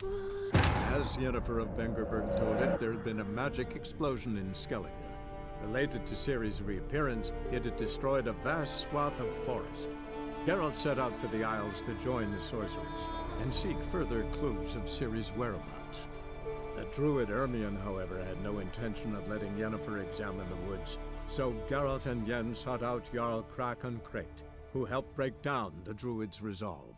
As Yennefer of Vengerberg told it, there had been a magic explosion in Skellige. Related to Ciri's reappearance, it had destroyed a vast swath of forest. Geralt set out for the Isles to join the sorcerers and seek further clues of Ciri's whereabouts. The druid Ermion, however, had no intention of letting Yennefer examine the woods, so Geralt and Yen sought out Jarl Krakon Krayt, who helped break down the druid's resolve.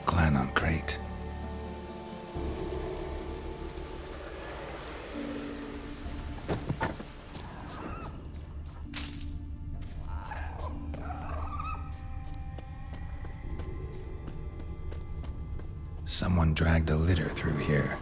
Krakon Krayt. Someone dragged a litter through here.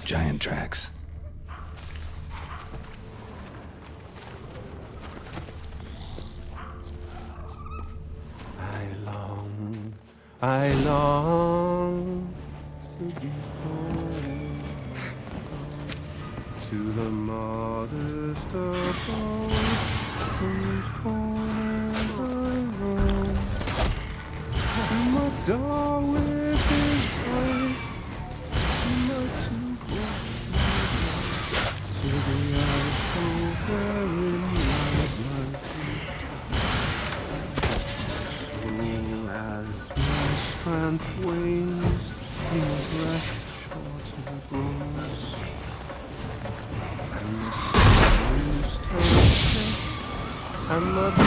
Giant tracks. I long to be home, to the modest abode whose corner I roam. My Darwish is right, my two to the ice so very my as my strength wanes, in my breath shorter grows, and the sun's touching, and the blood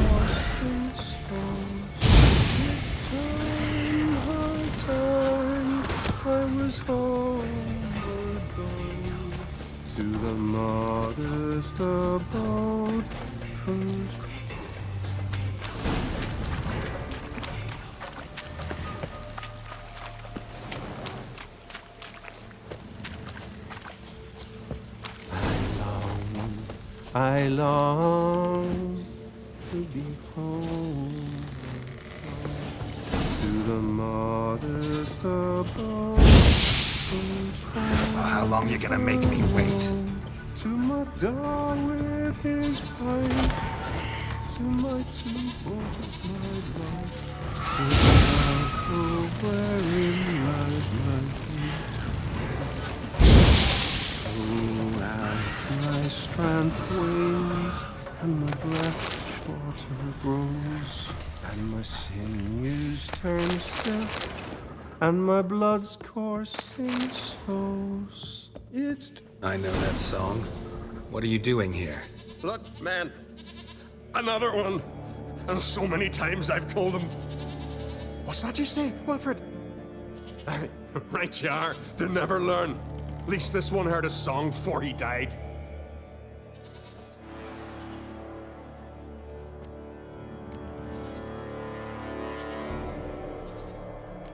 washed in stones. It's time, hard time, I was homeward bound to the modest abode whose I long to be home to the modest abode. How long you gonna make me wait? To my dawn with his pipe, to my two boys, my life, to the apple wherein lies my peace. Oh, as my strength wanes, and my breath shorter grows, and my sinews turn stiff, and my blood's coursing slows. I know that song. What are you doing here? Look, man. Another one. And so many times I've told him. What's that you say, Wilfred? Right you are. They never learn. At least this one heard a song before he died.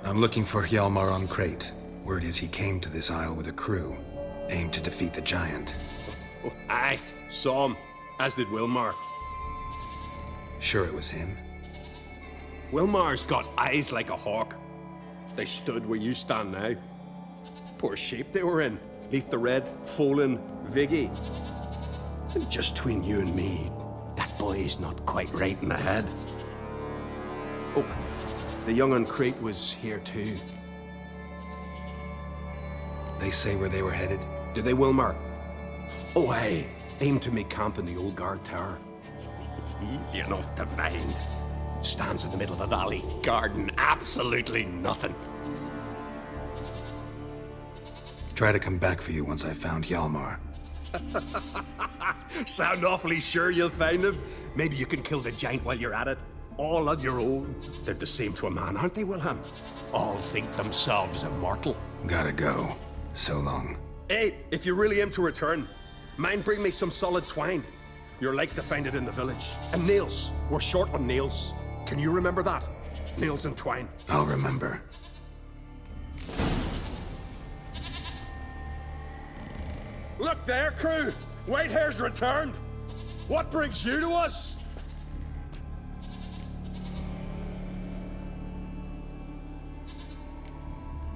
I'm looking for Hjalmar on Crate. Word is he came to this isle with a crew, aimed to defeat the giant. Oh, aye, saw him. As did Wilmar. Sure it was him? Wilmar's got eyes like a hawk. They stood where you stand now. Poor shape they were in. Leaf the Red, Folin, Viggy. And just between you and me, that boy's not quite right in the head. Oh, the young on Crate was here too. They say where they were headed? Did they, Wilmar? Oh, aye. Aimed to make camp in the old guard tower. Easy enough to find. Stands in the middle of a valley, garden absolutely nothing. Try to come back for you once I've found Hjalmar. Sound awfully sure you'll find him? Maybe you can kill the giant while you're at it. All on your own. They're the same to a man, aren't they, Wilhelm? All think themselves immortal. Gotta go. So long. Hey, if you really aim to return, mind bring me some solid twine. You're like to find it in the village. And nails. We're short on nails. Can you remember that? Nails and twine. I'll remember. Look there, crew! Whitehair's returned! What brings you to us?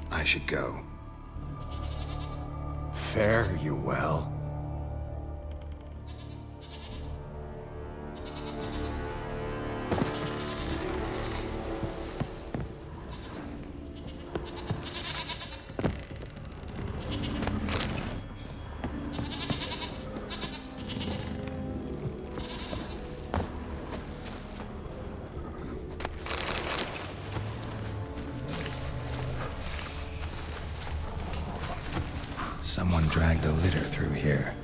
I should go. Fare you well. Someone dragged a litter through here.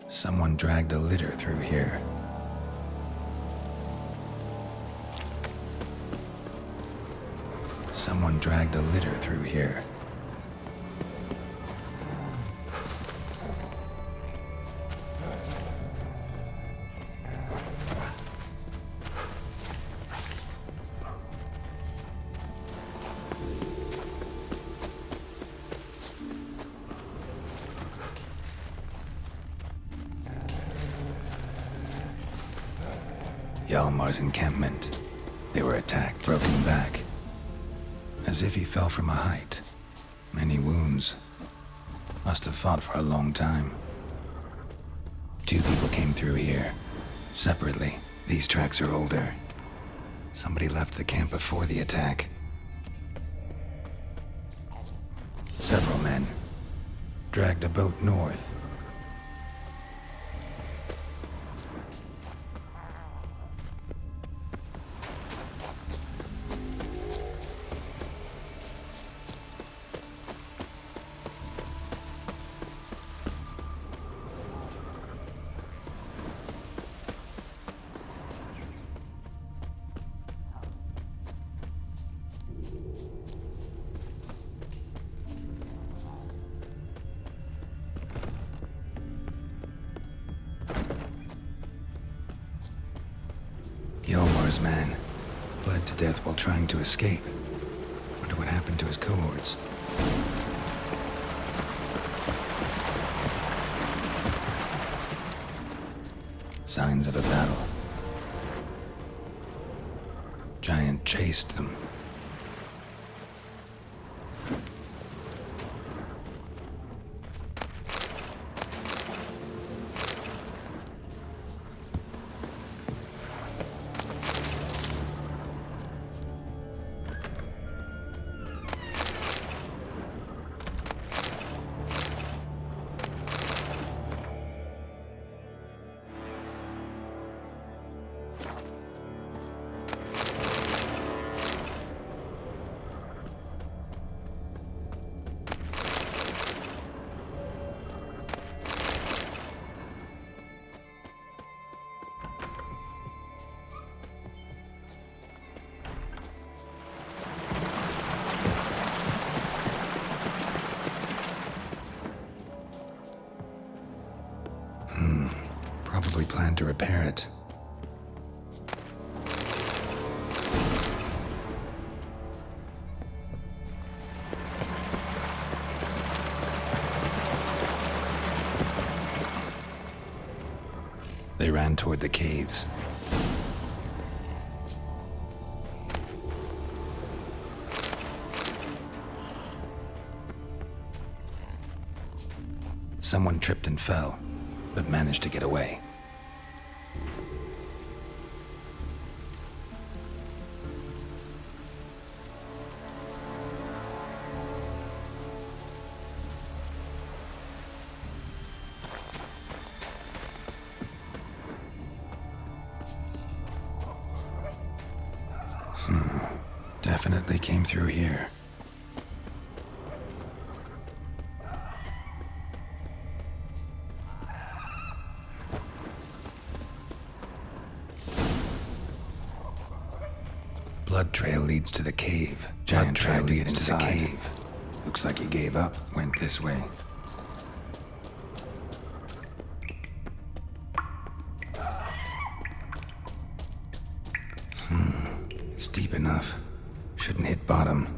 Someone dragged a litter through here. Someone dragged a litter through here. Hjalmar's encampment. They were attacked, broken back. As if he fell from a height. Many wounds. Must have fought for a long time. 2 people came through here. Separately. These tracks are older. Somebody left the camp before the attack. Several men. Dragged a boat north. Hjalmar's man bled to death while trying to escape. Wonder what happened to his cohorts. Signs of a battle. Giant chased them. Probably planned to repair it. They ran toward the caves. Someone tripped and fell, but managed to get away. Definitely came through here. Blood trail leads to the cave. Giant trail leads to the cave. Looks like he gave up, went this way. It's deep enough. Shouldn't hit bottom.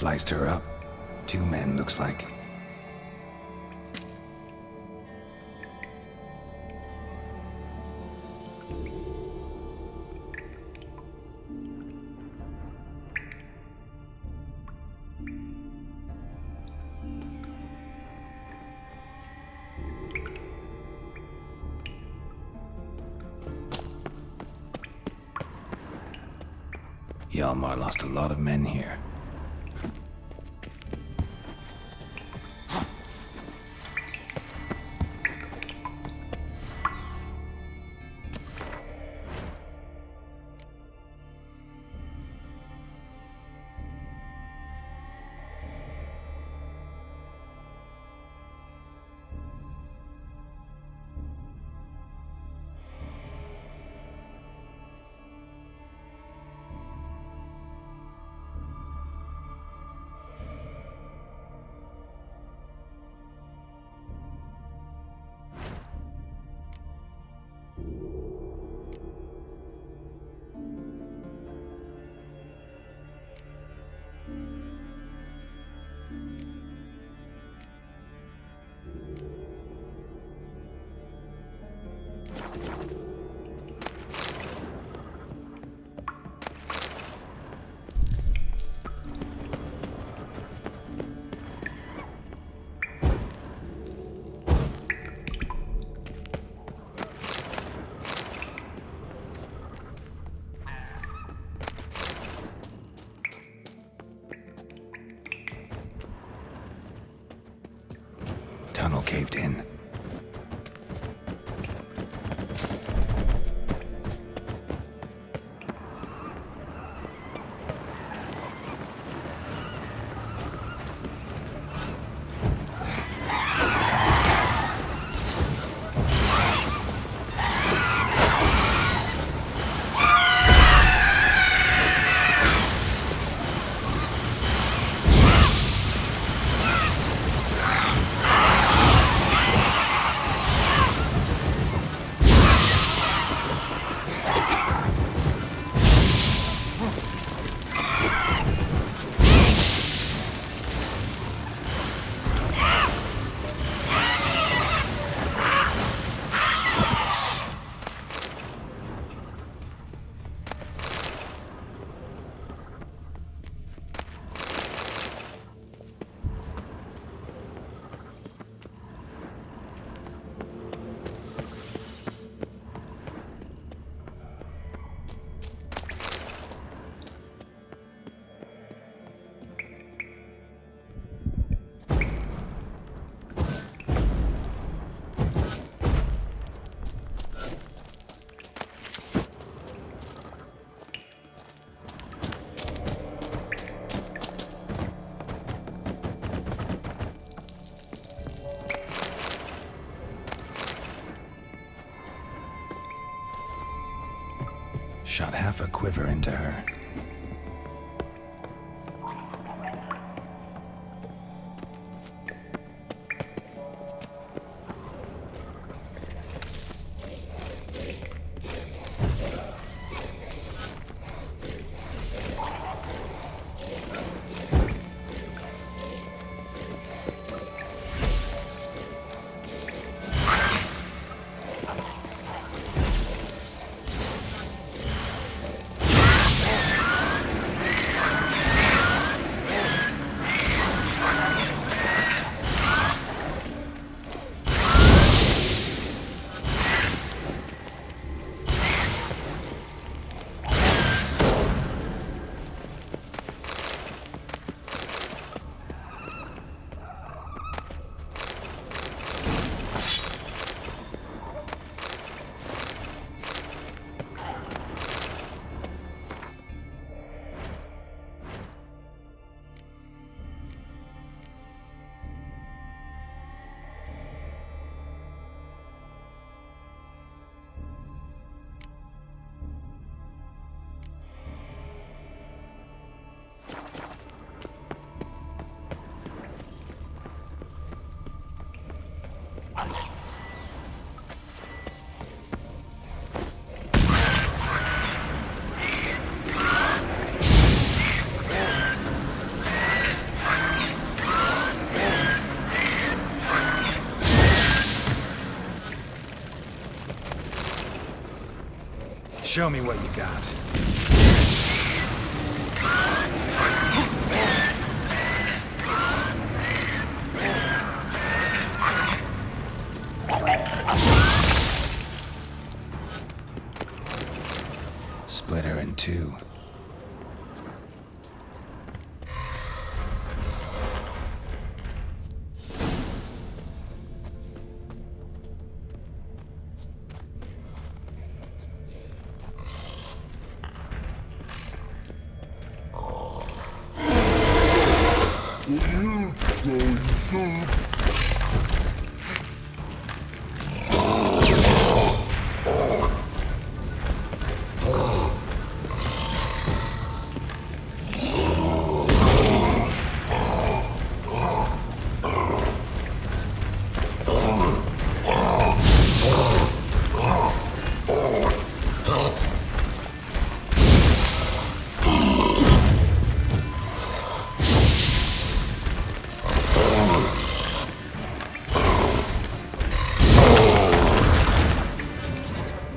sliced her up. 2 men, looks like. Hjalmar lost a lot of men here. Tunnel caved in. Shot half a quiver into her. Show me what you got. Split her in two.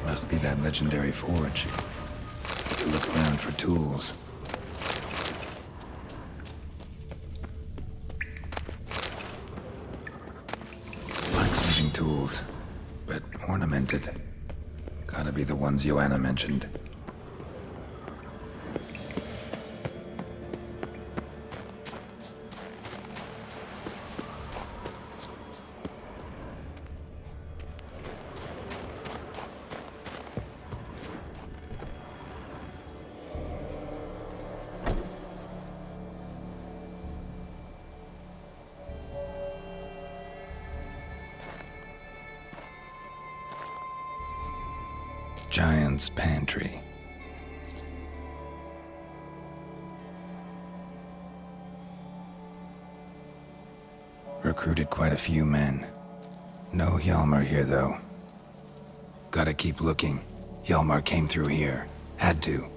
Must be that legendary forge. To look around for tools. Blacksmithing tools, but ornamented. Gotta be the ones Joanna mentioned. Giant's Pantry. Recruited quite a few men. No Hjalmar here, though. Gotta keep looking. Hjalmar came through here. Had to.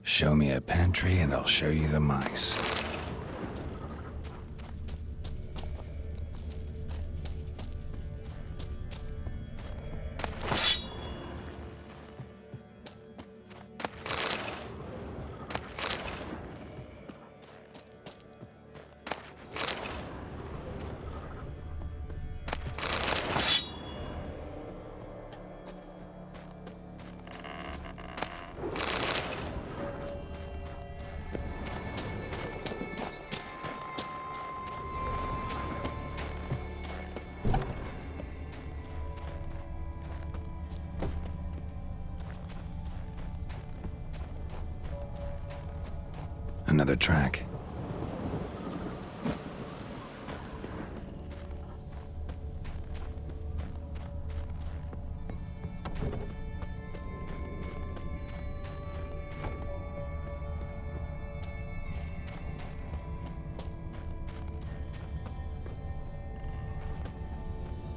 Show me a pantry and I'll show you the mice. Another track.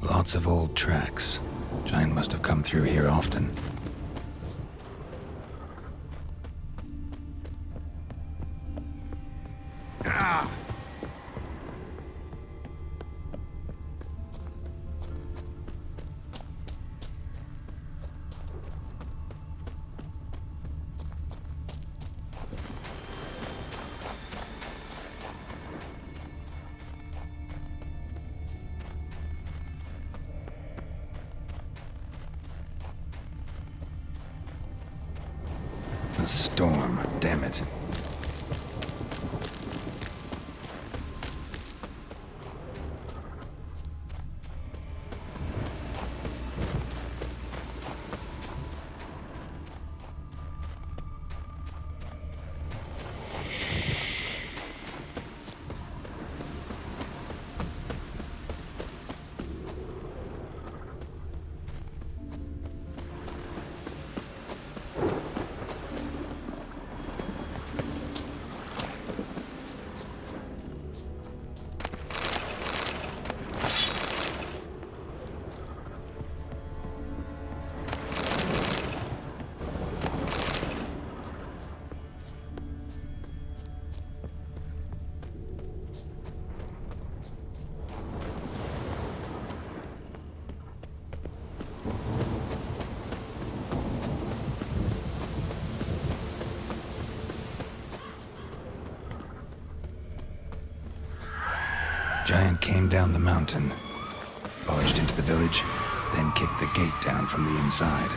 Lots of old tracks. Giant must have come through here often. The storm, damn it. Giant came down the mountain, barged into the village, then kicked the gate down from the inside.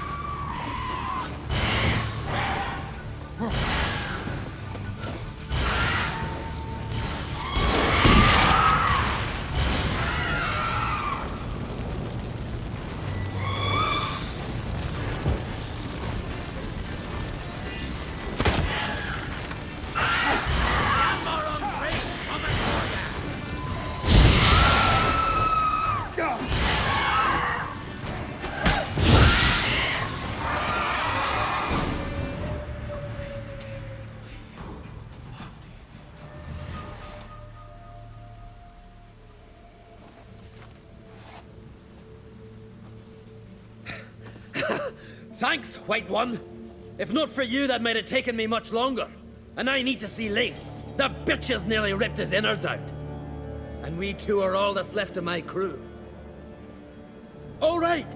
Thanks, White One. If not for you, that might have taken me much longer. And I need to see Leif. The bitch has nearly ripped his innards out. And we two are all that's left of my crew. All right.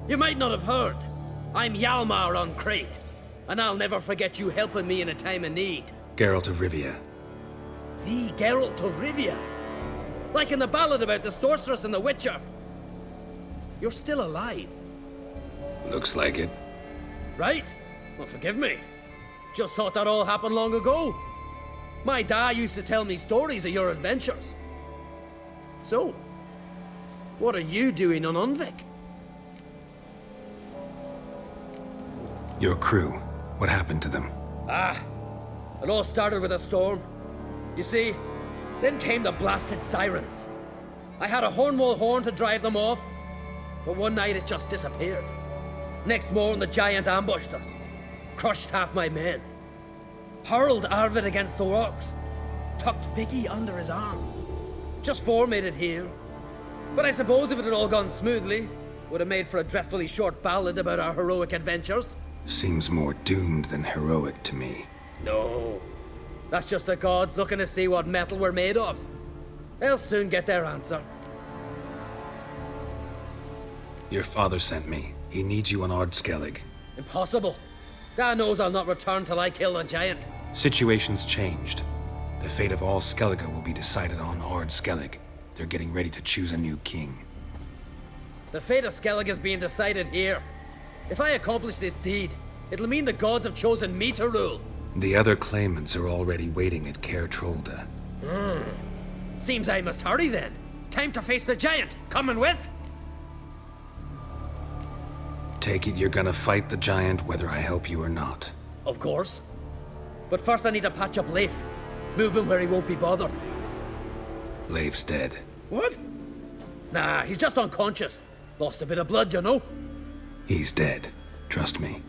You might not have heard. I'm Hjalmar on Crete. And I'll never forget you helping me in a time of need. Geralt of Rivia. The Geralt of Rivia. Like in the ballad about the sorceress and the witcher. You're still alive. Looks like it. Right? Well, forgive me. Just thought that all happened long ago. My dad used to tell me stories of your adventures. So, what are you doing on Unvik? Your crew. What happened to them? It all started with a storm. You see, then came the blasted sirens. I had a Hornwall horn to drive them off, but one night it just disappeared. Next morning, the giant ambushed us, crushed half my men, hurled Arvid against the rocks, tucked Vicky under his arm. Just four made it here. But I suppose if it had all gone smoothly, would have made for a dreadfully short ballad about our heroic adventures. Seems more doomed than heroic to me. No, that's just the gods looking to see what metal we're made of. They'll soon get their answer. Your father sent me. He needs you on Ard Skellig. Impossible. Dad knows I'll not return till I kill the giant. Situation's changed. The fate of all Skellige will be decided on Ard Skellig. They're getting ready to choose a new king. The fate of Skellig is being decided here. If I accomplish this deed, it'll mean the gods have chosen me to rule. The other claimants are already waiting at Caer Trolda. Seems I must hurry then. Time to face the giant. Coming with? Take it you're gonna fight the giant whether I help you or not. Of course. But first I need to patch up Leif. Move him where he won't be bothered. Leif's dead. What? Nah, he's just unconscious. Lost a bit of blood, you know. He's dead. Trust me.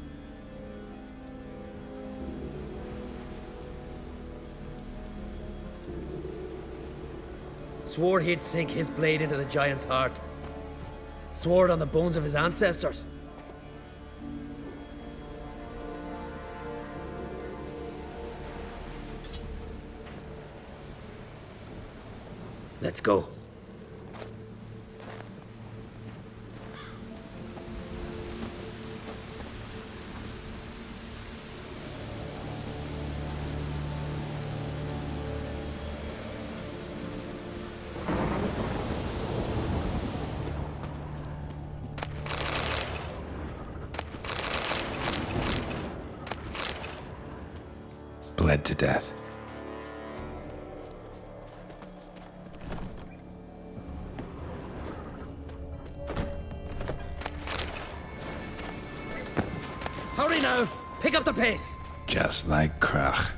Swore he'd sink his blade into the giant's heart. Swore it on the bones of his ancestors. Let's go. Bled to death. Hurry now! Pick up the pace! Just like Krach.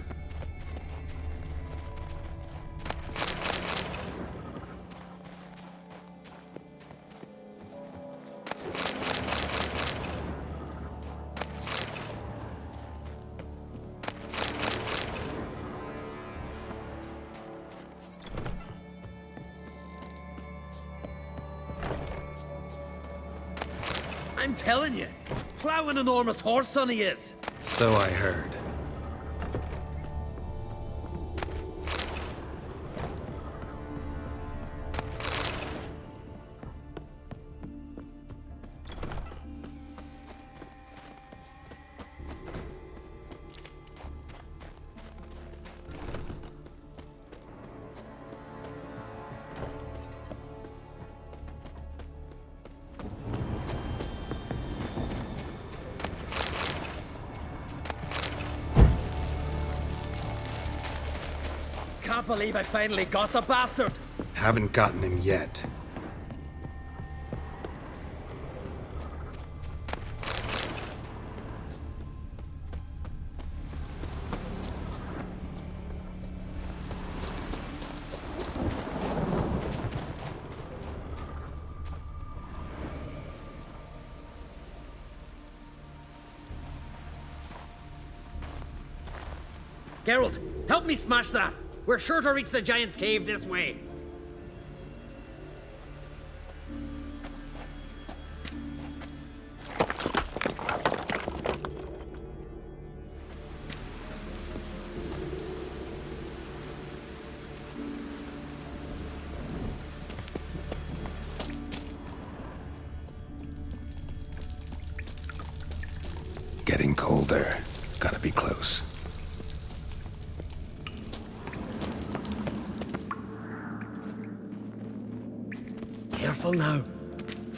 I'm telling you, plow an enormous horse son he is. So I heard. can't believe I finally got the bastard! Haven't gotten him yet. Geralt, help me smash that! We're sure to reach the Giant's Cave this way. Getting colder. Gotta be close. Careful now.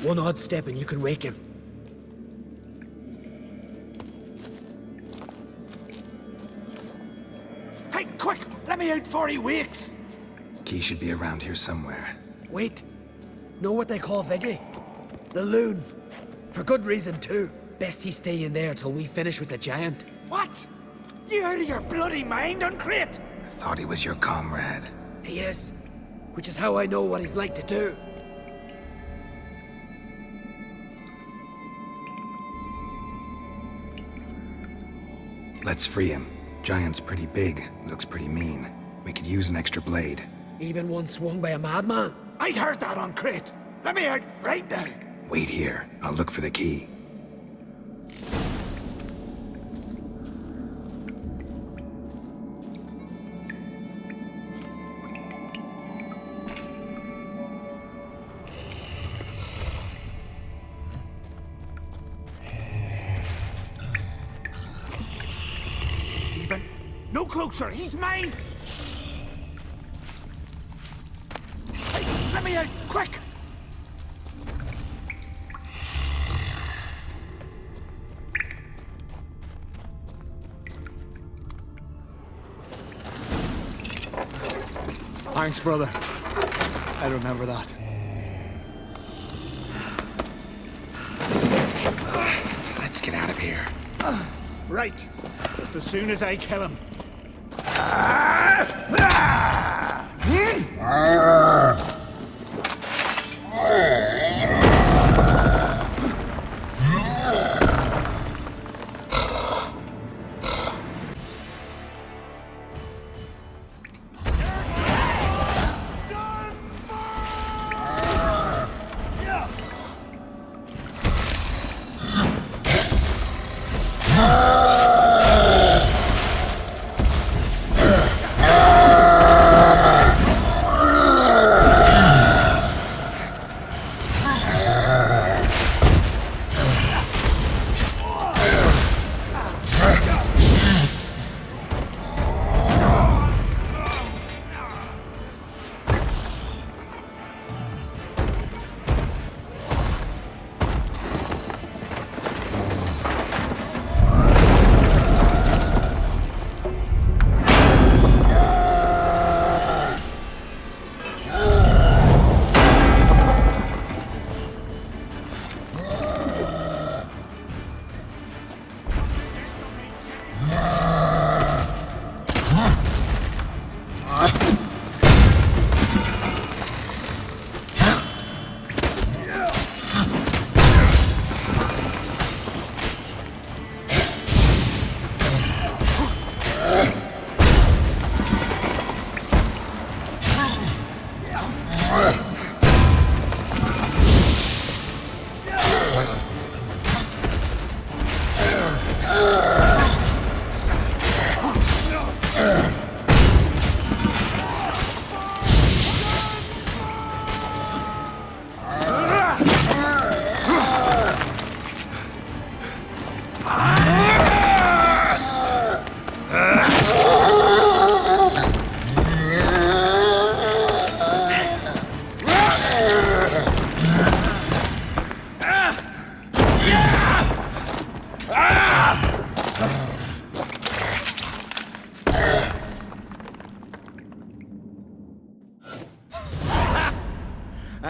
One odd step and you can wake him. Hey, quick! Let me out before he wakes! Key should be around here somewhere. Wait. Know what they call Viggy? The loon. For good reason, too. Best he stay in there till we finish with the Giant. What? You out of your bloody mind, Uncrate? I thought he was your comrade. He is. Which is how I know what he's like to do. Let's free him. Giant's pretty big, looks pretty mean. We could use an extra blade. Even one swung by a madman. I heard that, Uncrate. Let me out right now. Wait here. I'll look for the key. Even. No closer, he's mine! Hey, let me out, quick! Thanks, brother. I remember that. Let's get out of here. Right. Just as soon as I kill him.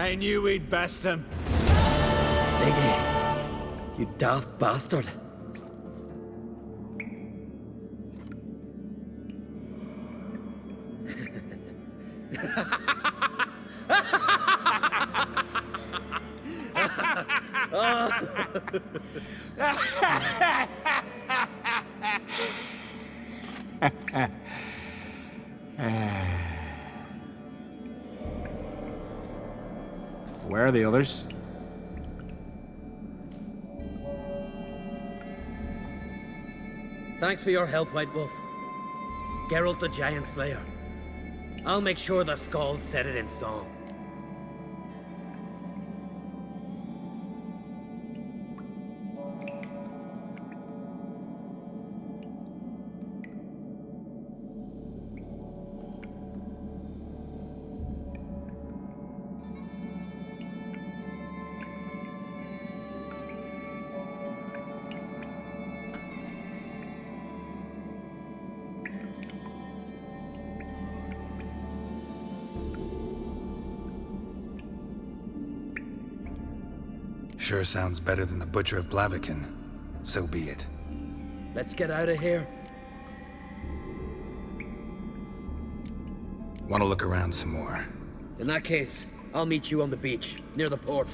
I knew we'd best him. Viggy, you daft bastard. Where are the others? Thanks for your help, White Wolf. Geralt the Giant Slayer. I'll make sure the Scald said it in song. Sure sounds better than the Butcher of Blaviken. So be it. Let's get out of here. Want to look around some more? In that case, I'll meet you on the beach, near the port.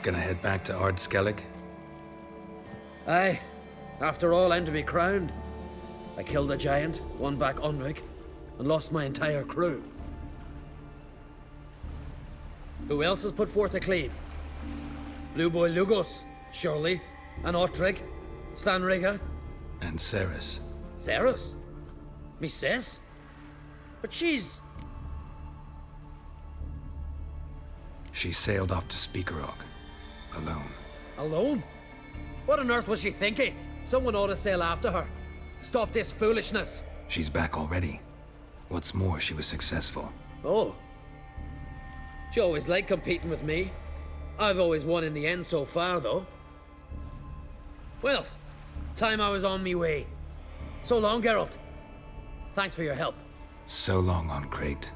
Gonna head back to Ard Skellig? Aye. After all, I'm to be crowned. I killed a giant, won back Undvik, and lost my entire crew. Who else has put forth a claim? Blue Boy Lugos, surely, and Ottrig, Svanriga. And Ceres. Ceres? Me sis? But she's... She sailed off to Speakerog. Alone. alone? What on earth was she thinking? Someone ought to sail after her. Stop this foolishness. She's back already. What's more, she was successful. Oh. She always liked competing with me. I've always won in the end so far, though. Well, time I was on me way. So long, Geralt. Thanks for your help. So long on Crate.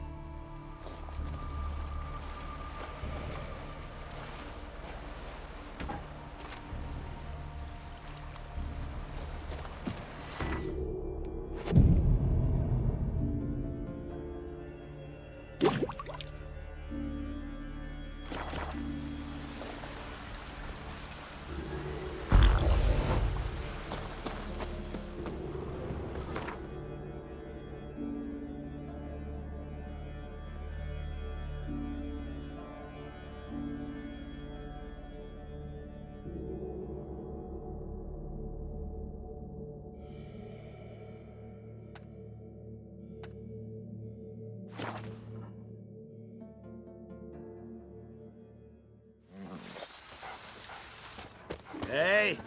Hey!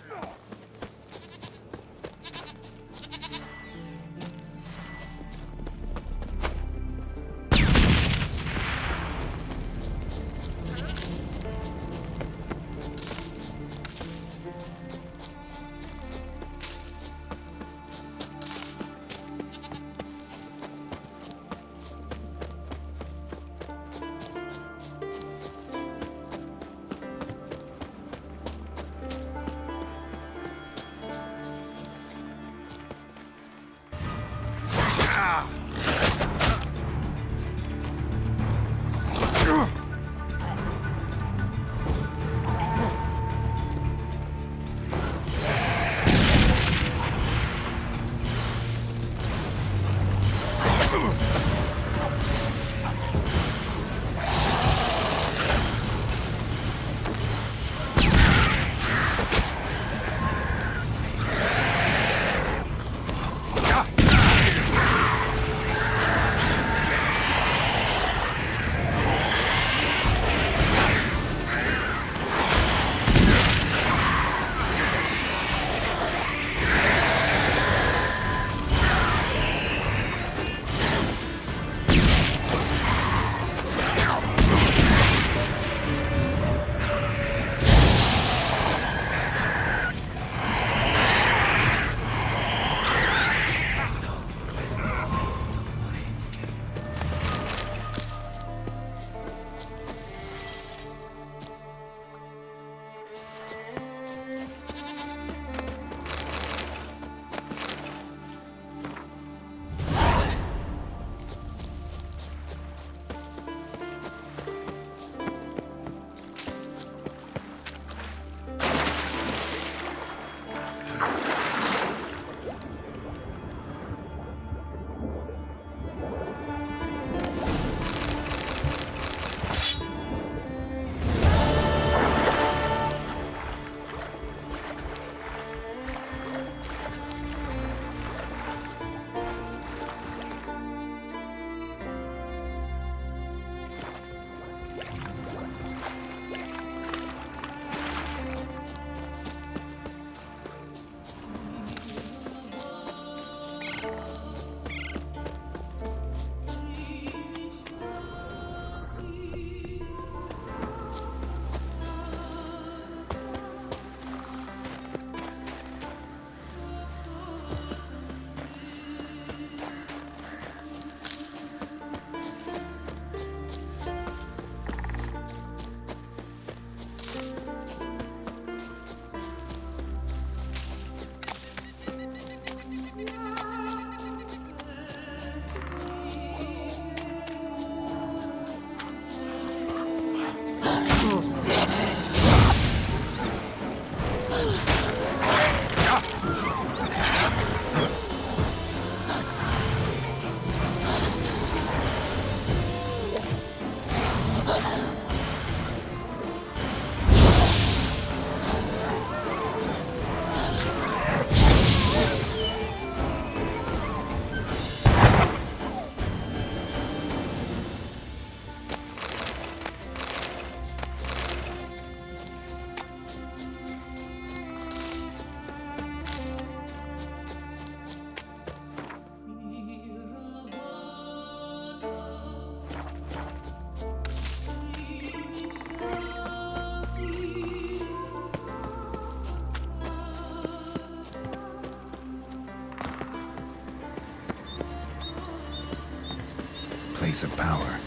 place of power,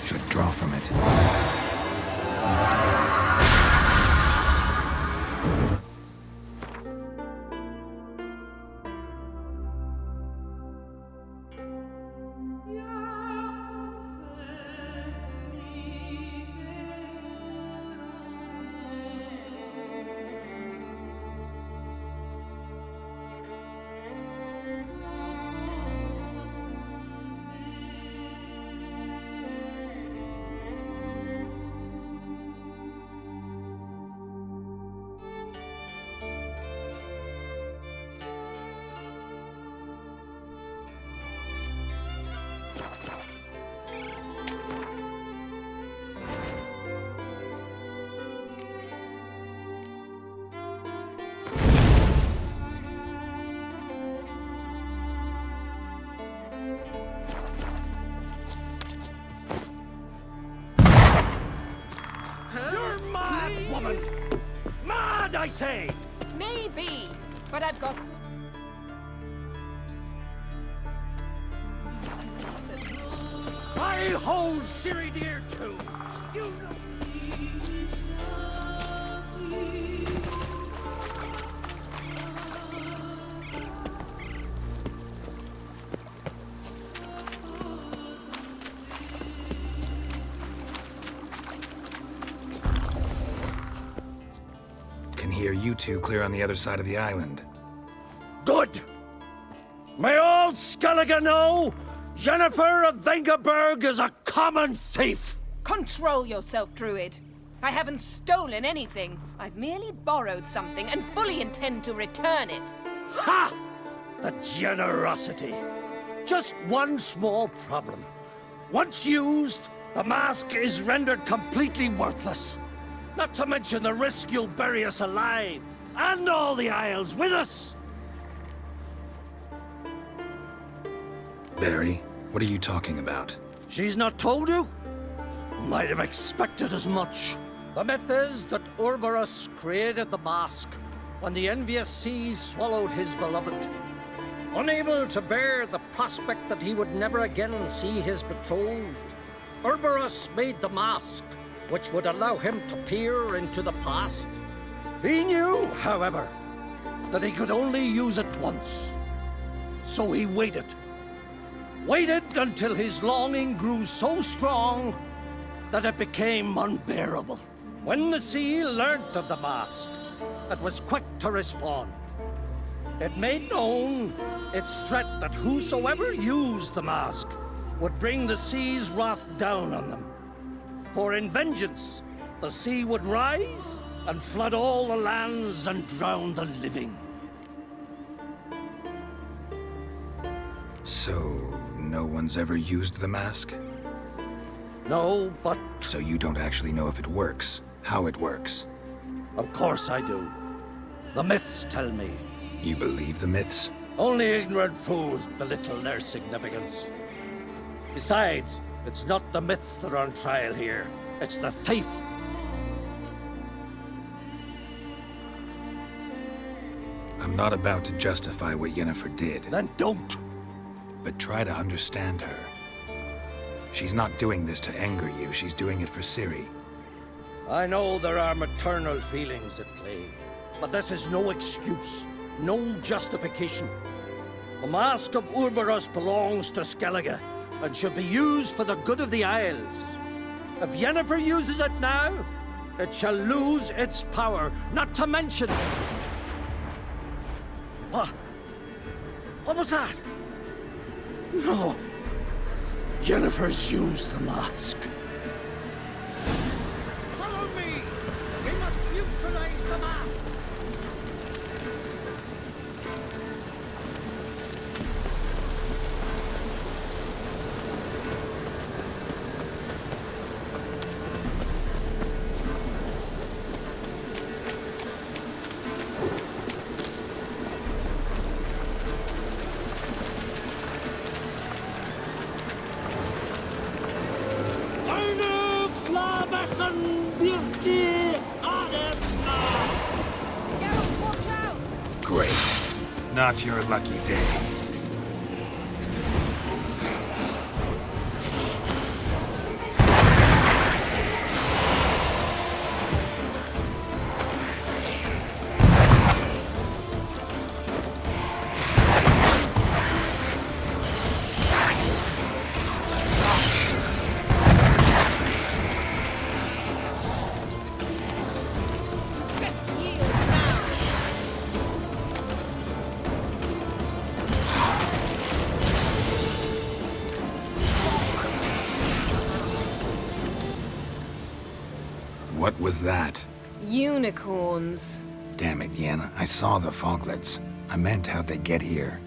should draw from it. Woman! Mad, I say! Maybe, but I've got good... I hold Ciri dear too! You know... Can hear you two clear on the other side of the island. Good! May all Skellige know Yennefer of Vengerberg is a common thief! Control yourself, Druid. I haven't stolen anything. I've merely borrowed something and fully intend to return it. Ha! The generosity. Just one small problem. Once used, the mask is rendered completely worthless. Not to mention the risk you'll bury us alive, and all the Isles with us! Barry, what are you talking about? She's not told you? Might have expected as much. The myth is that Urborus created the mask when the envious seas swallowed his beloved. Unable to bear the prospect that he would never again see his betrothed, Urborus made the mask, which would allow him to peer into the past. He knew, however, that he could only use it once. So he waited. Waited until his longing grew so strong that it became unbearable. When the sea learnt of the mask, it was quick to respond. It made known its threat that whosoever used the mask would bring the sea's wrath down on them. For in vengeance, the sea would rise and flood all the lands and drown the living. So, no one's ever used the mask? No, but... So you don't actually know if it works, how it works? Of course I do. The myths tell me. You believe the myths? Only ignorant fools belittle their significance. Besides, it's not the myths that are on trial here. It's the thief. I'm not about to justify what Yennefer did. Then don't. But try to understand her. She's not doing this to anger you, she's doing it for Ciri. I know there are maternal feelings at play, but this is no excuse, no justification. The Mask of Urborus belongs to Skellige, and should be used for the good of the Isles. If Yennefer uses it now, it shall lose its power, not to mention... What? What was that? No. Yennefer's used the mask. Follow me! We must neutralize the mask! Great. Not your lucky day. What was that? Unicorns. Damn it, Yen. I saw the foglets. I meant how'd they get here?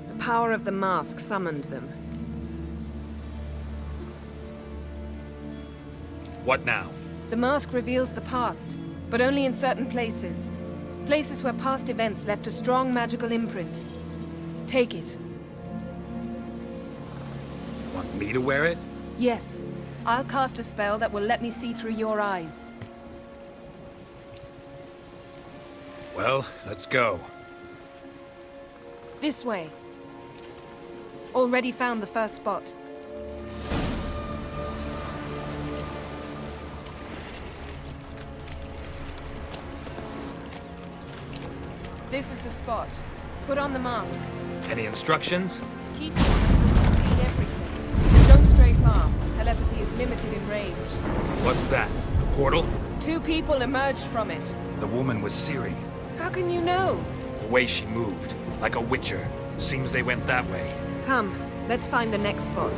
The power of the mask summoned them. What now? The mask reveals the past, but only in certain places. Places where past events left a strong magical imprint. Take it. Want me to wear it? Yes. I'll cast a spell that will let me see through your eyes. Well, let's go. This way. Already found the first spot. This is the spot. Put on the mask. Any instructions? Keep it until you see everything. And don't stray far. Telepathy is limited in range. What's that? A portal? 2 people emerged from it. The woman was Ciri. How can you know? The way she moved, like a witcher. Seems they went that way. Come, let's find the next spot.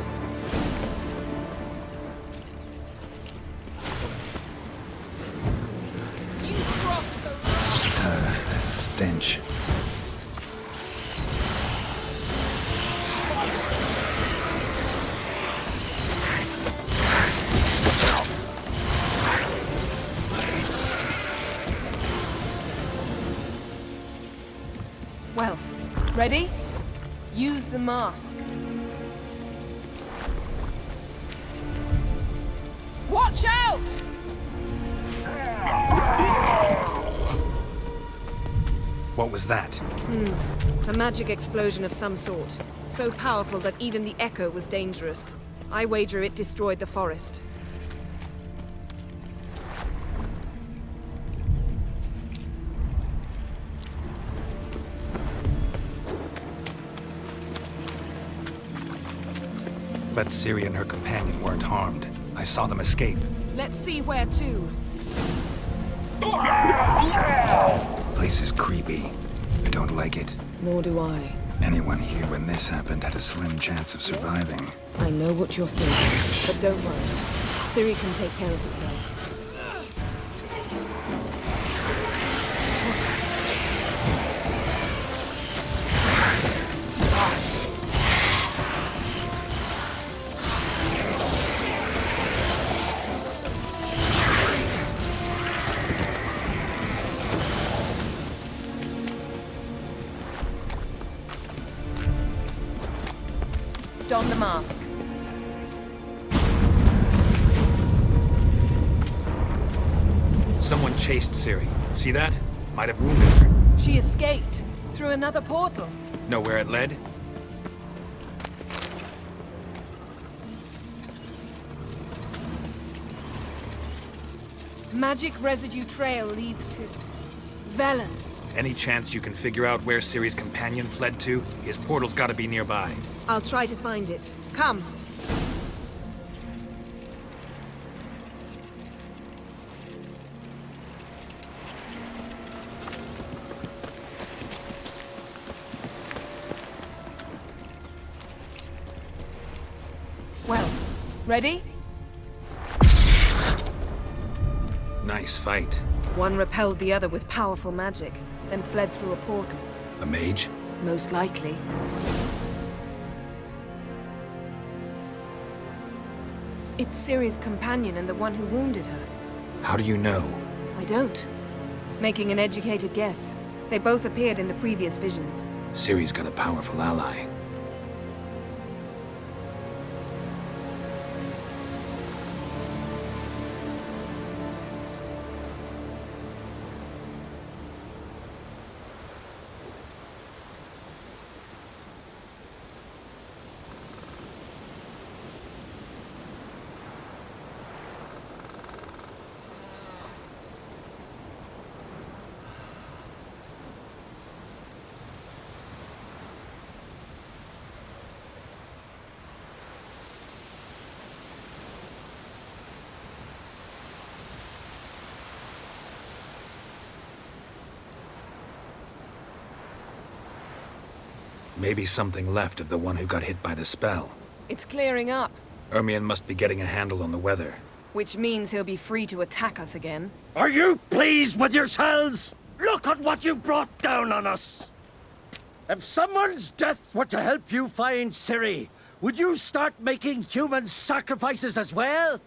You crossed the road! That stench. Well, ready? Use the mask. Watch out! What was that? A magic explosion of some sort. So powerful that even the echo was dangerous. I wager it destroyed the forest. But Ciri and her companion weren't harmed. I saw them escape. Let's see where to. Place is creepy. I don't like it. Nor do I. Anyone here when this happened had a slim chance of surviving. I know what you're thinking, but don't worry. Ciri can take care of herself. Don the mask. Someone chased Ciri. See that? Might have wounded her. She escaped through another portal. Know where it led? Magic residue trail leads to Velen. Any chance you can figure out where Ciri's companion fled to? His portal's gotta be nearby. I'll try to find it. Come. Well, ready? Nice fight. One repelled the other with powerful magic, then fled through a portal. A mage? Most likely. It's Ciri's companion and the one who wounded her. How do you know? I don't. Making an educated guess. They both appeared in the previous visions. Ciri's got a powerful ally. Maybe something left of the one who got hit by the spell. It's clearing up. Ermion must be getting a handle on the weather. Which means he'll be free to attack us again. Are you pleased with yourselves? Look at what you've brought down on us! If someone's death were to help you find Ciri, would you start making human sacrifices as well?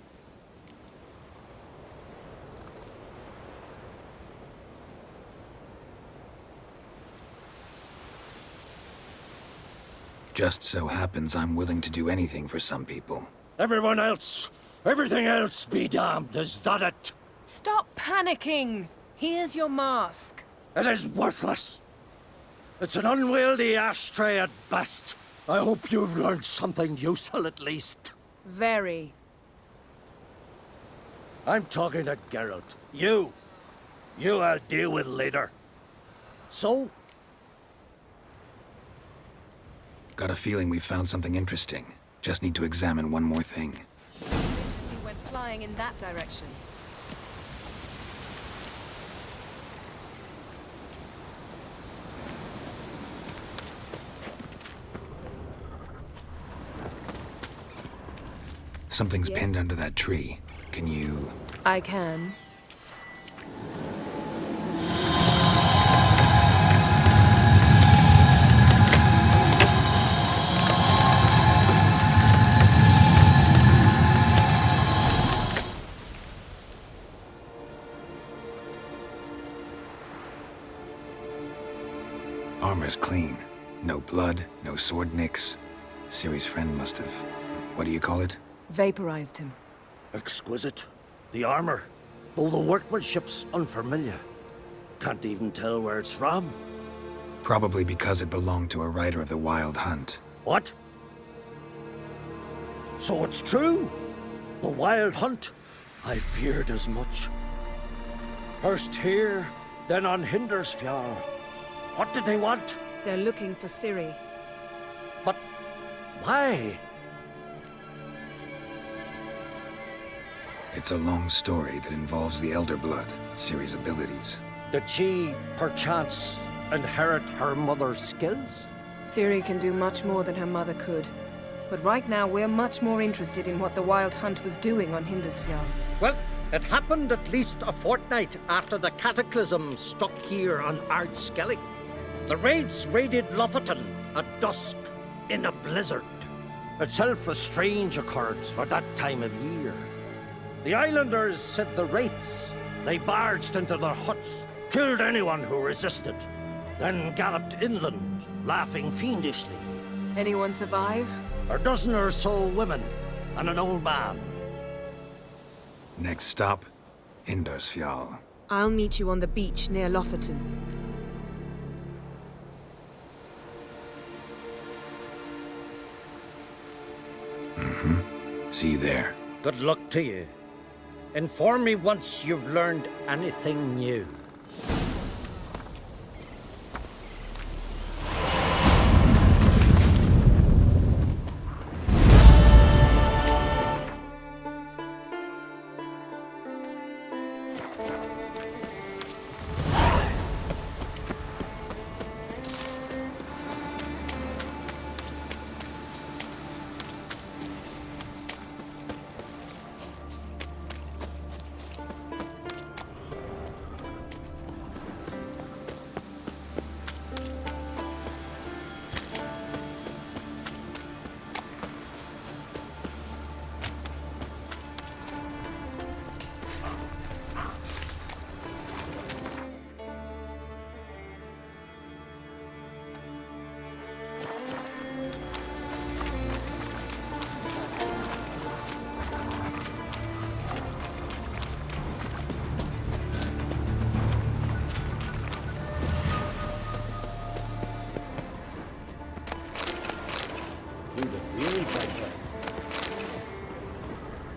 Just so happens I'm willing to do anything for some people. Everyone else, everything else be damned, is that it? Stop panicking! Here's your mask. It is worthless. It's an unwieldy ashtray at best. I hope you've learned something useful at least. Very. I'm talking to Geralt. You I'll deal with later. So? Got a feeling we found something interesting. Just need to examine one more thing. He went flying in that direction. Something's Yes? pinned under that tree. Can you... I can. Armor's clean. No blood, no sword nicks. Ciri's friend must have... What do you call it? Vaporized him. Exquisite. The armor, though the workmanship's unfamiliar. Can't even tell where it's from. Probably because it belonged to a rider of the Wild Hunt. What? So it's true? The Wild Hunt? I feared as much. First here, then on Hindersfjall. What did they want? They're looking for Ciri. But why? It's a long story that involves the Elder Blood, Ciri's abilities. Did she, perchance, inherit her mother's skills? Ciri can do much more than her mother could. But right now, we're much more interested in what the Wild Hunt was doing on Hindersfjall. Well, it happened at least a fortnight after the cataclysm struck here on Ard Skellig. The raids raided Lofoten at dusk in a blizzard. Itself a strange occurrence for that time of year. The islanders sent the wraiths. They barged into their huts, killed anyone who resisted, then galloped inland, laughing fiendishly. Anyone survive? A dozen or so women and an old man. Next stop, Hindersfjall. I'll meet you on the beach near Lofoten. See you there. Good luck to you. Inform me once you've learned anything new.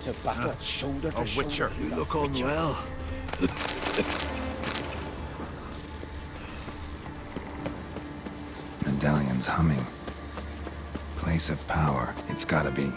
To battle shoulder to shoulder. Witcher, you look unwell. Medallion's humming. Place of power, it's gotta be.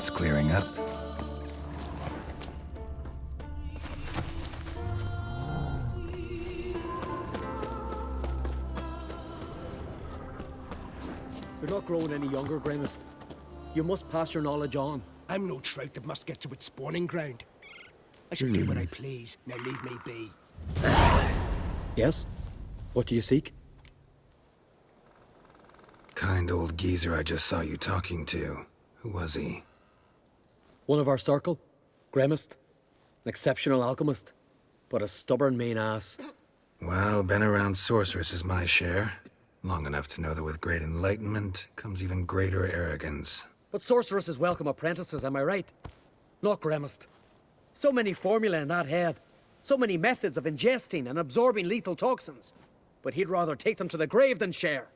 It's clearing up. You're not growing any younger, Gremist. You must pass your knowledge on. I'm no trout that must get to its spawning ground. I shall do what I please. Now leave me be. Yes? What do you seek? Kind old geezer I just saw you talking to. Who was he? One of our circle. Gremist. An exceptional alchemist. But a stubborn main ass. Well, been around sorceress is my share. Long enough to know that with great enlightenment comes even greater arrogance. But sorceress' welcome apprentices, am I right? Not Gremist. So many formulae in that head. So many methods of ingesting and absorbing lethal toxins. But he'd rather take them to the grave than share.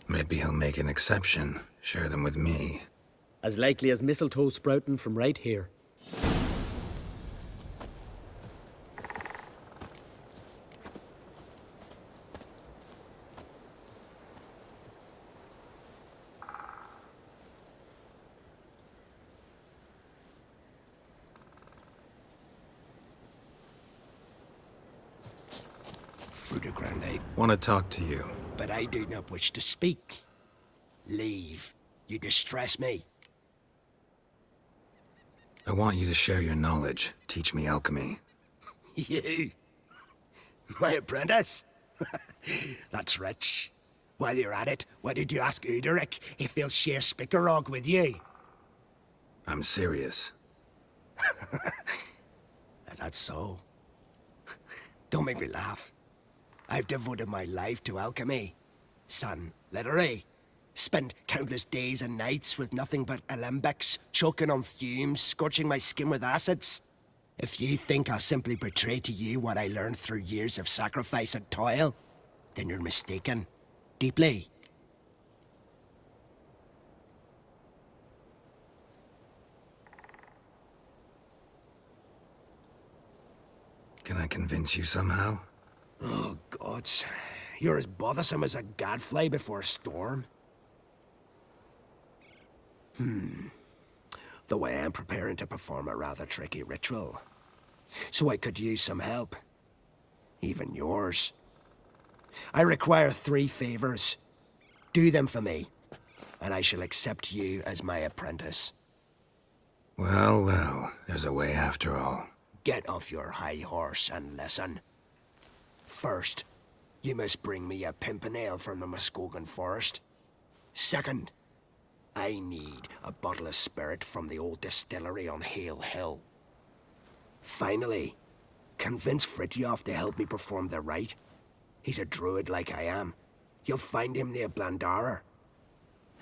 Maybe he'll make an exception. Share them with me. As likely as mistletoe sprouting from right here. Fruta Grande, Want to talk to you. but I do not wish to speak. Leave. You distress me. I want you to share your knowledge. Teach me alchemy. You? My apprentice? That's rich. While you're at it, why did you ask Uderic if he'll share Spikarog with you? I'm serious. That's so. Don't make me laugh. I've devoted my life to alchemy. Son, literally. Spent countless days and nights with nothing but alembics, choking on fumes, scorching my skin with acids. If you think I'll simply betray to you what I learned through years of sacrifice and toil, then you're mistaken. Deeply. Can I convince you somehow? Oh, gods. You're as bothersome as a gadfly before a storm. Though I am preparing to perform a rather tricky ritual. So I could use some help. Even yours. I require 3 favors. Do them for me, and I shall accept you as my apprentice. Well, well, there's a way after all. Get off your high horse and listen. First, you must bring me a pimpernel from the Muskogan forest. Second, I need a bottle of spirit from the old distillery on Hale Hill. Finally, convince Fritjof to help me perform the rite. He's a druid like I am. You'll find him near Blandara.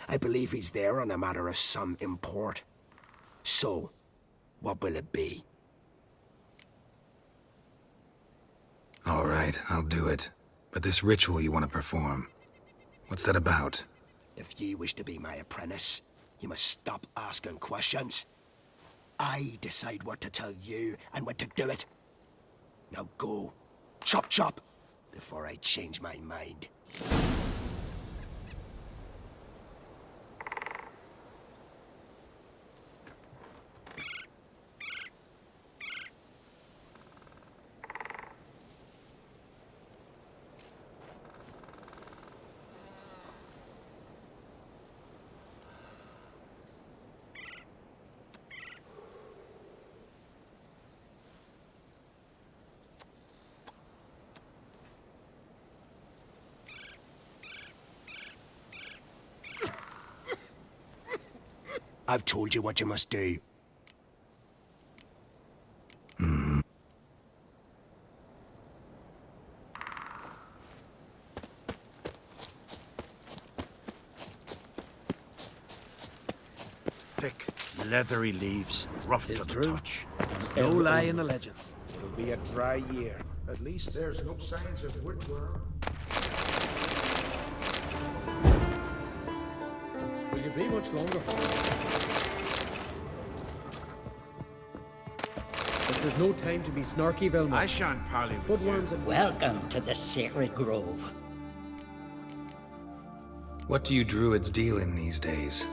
I believe he's there on a matter of some import. So, what will it be? All right, I'll do it. But this ritual you want to perform, what's that about? If you wish to be my apprentice, you must stop asking questions. I decide what to tell you and when to do it. Now go. Chop chop, before I change my mind. I've told you what you must do. Thick, leathery leaves, rough to It's the true. touch. No lie in the legends. It'll be a dry year. At least there's no signs of woodworm. to be much longer. This is no time to be snarky, Vilma. I shan't parley with Put you. worms and Welcome to the Sacred Grove. What do you druids deal in these days?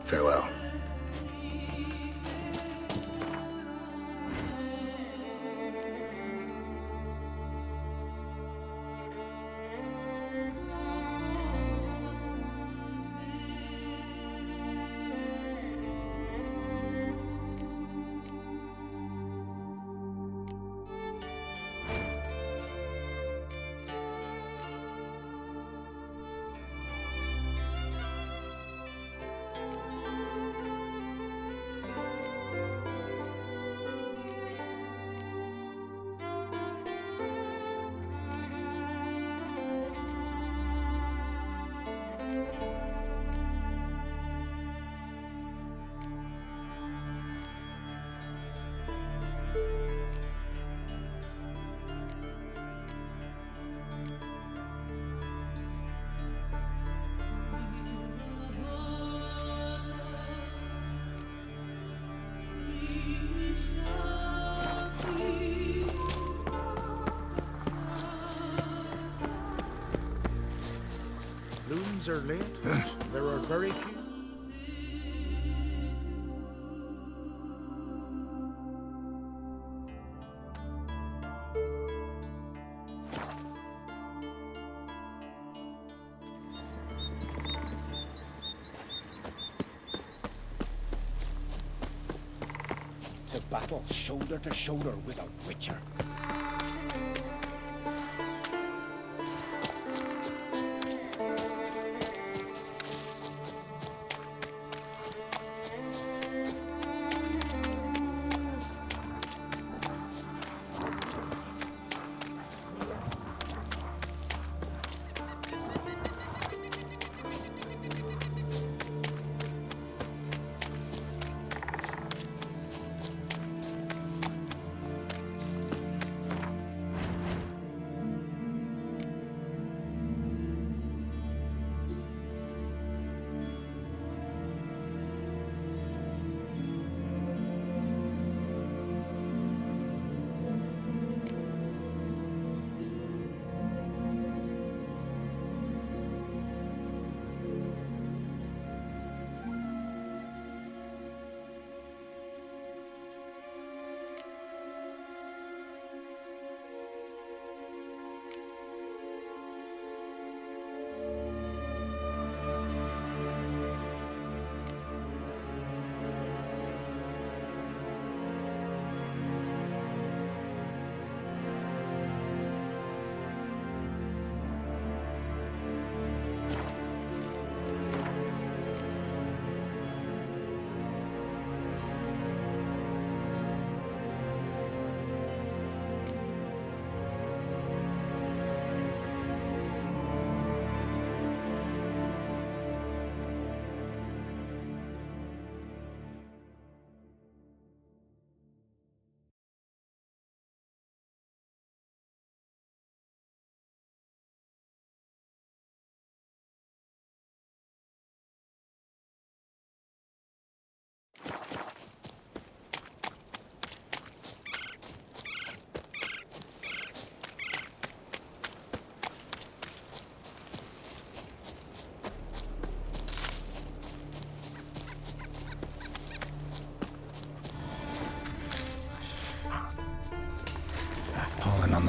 Farewell. Loons are late. There are very few. To battle shoulder to shoulder with a witcher.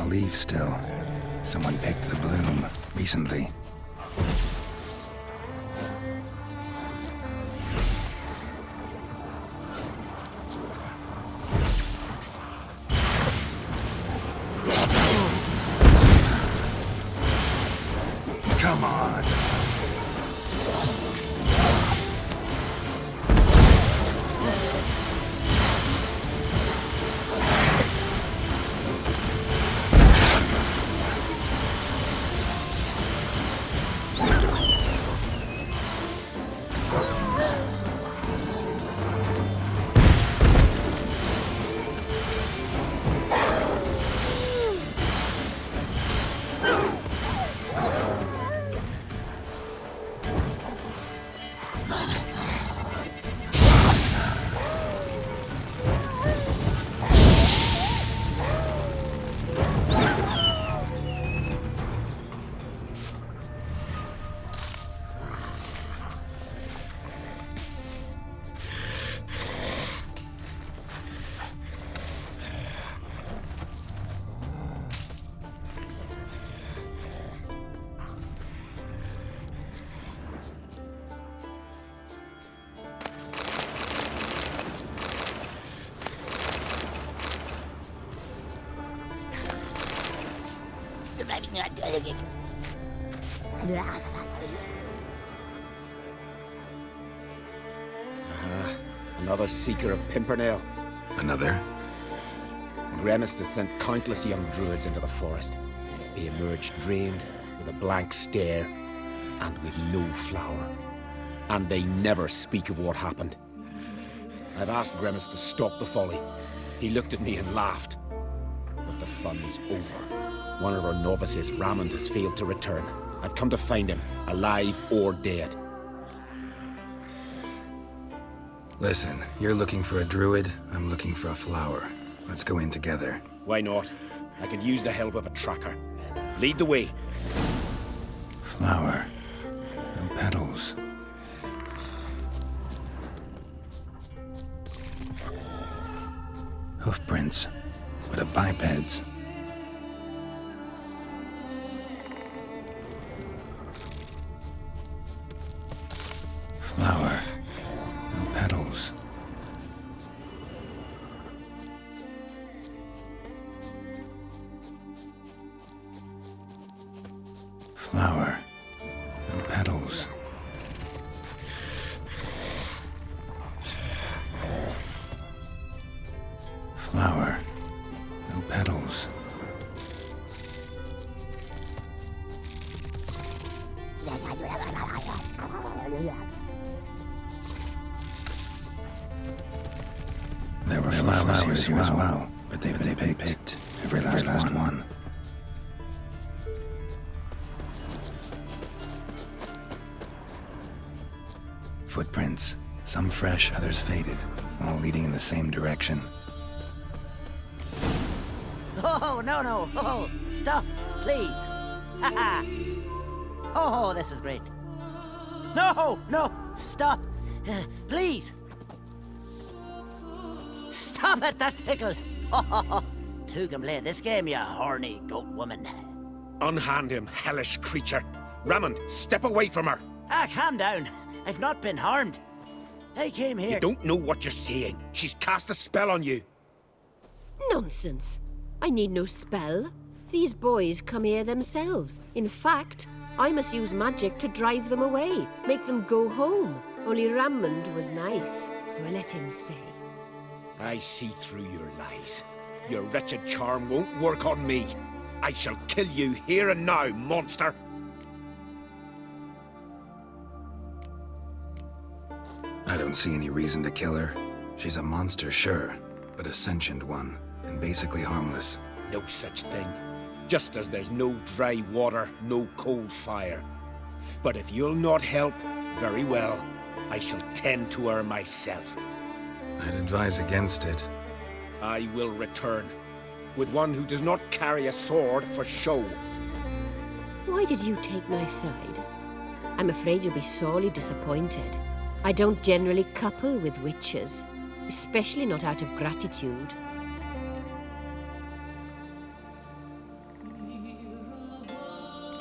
a leaf still. Someone picked the bloom recently. Come on. Another seeker of Pimpernel. Another? Gremist has sent countless young druids into the forest. They emerged drained, with a blank stare, and with no flower. And they never speak of what happened. I've asked Gremist to stop the folly. He looked at me and laughed. But the fun's over. One of our novices, Rammond, has failed to return. I've come to find him, alive or dead. Listen, you're looking for a druid, I'm looking for a flower. Let's go in together. Why not? I could use the help of a tracker. Lead the way. Flower. No petals. Hoofprints, but of bipeds. Flower. No petals. Flower. No petals. Flower. No petals. There were flowers here as well, but they picked every last one. Footprints, some fresh, others faded, all leading in the same direction. Oh, no. Oh, stop, please. Haha. Oh, this is great. No, stop. Please. Stop it, that tickles. Two can play this game, you horny goat woman. Unhand him, hellish creature. Rammond, step away from her. Calm down. I've not been harmed. I came here... You don't know what you're saying. She's cast a spell on you. Nonsense. I need no spell. These boys come here themselves. In fact, I must use magic to drive them away, make them go home. Only Rammond was nice, so I let him stay. I see through your lies. Your wretched charm won't work on me. I shall kill you here and now, monster. I don't see any reason to kill her. She's a monster, sure, but a sentient one, and basically harmless. No such thing. Just as there's no dry water, no cold fire. But if you'll not help, very well. I shall tend to her myself. I'd advise against it. I will return, with one who does not carry a sword for show. Why did you take my side? I'm afraid you'll be sorely disappointed. I don't generally couple with witches, especially not out of gratitude.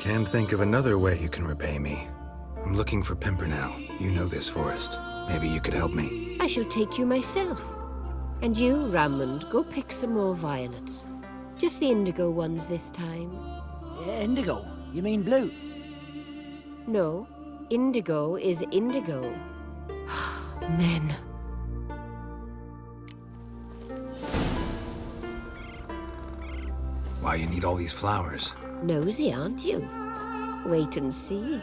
Can't think of another way you can repay me. I'm looking for Pimpernel. You know this forest. Maybe you could help me. I shall take you myself. And you, Rammond, go pick some more violets. Just the indigo ones this time. Indigo? You mean blue? No, indigo is indigo. Men. Why you need all these flowers? Nosy, aren't you? Wait and see.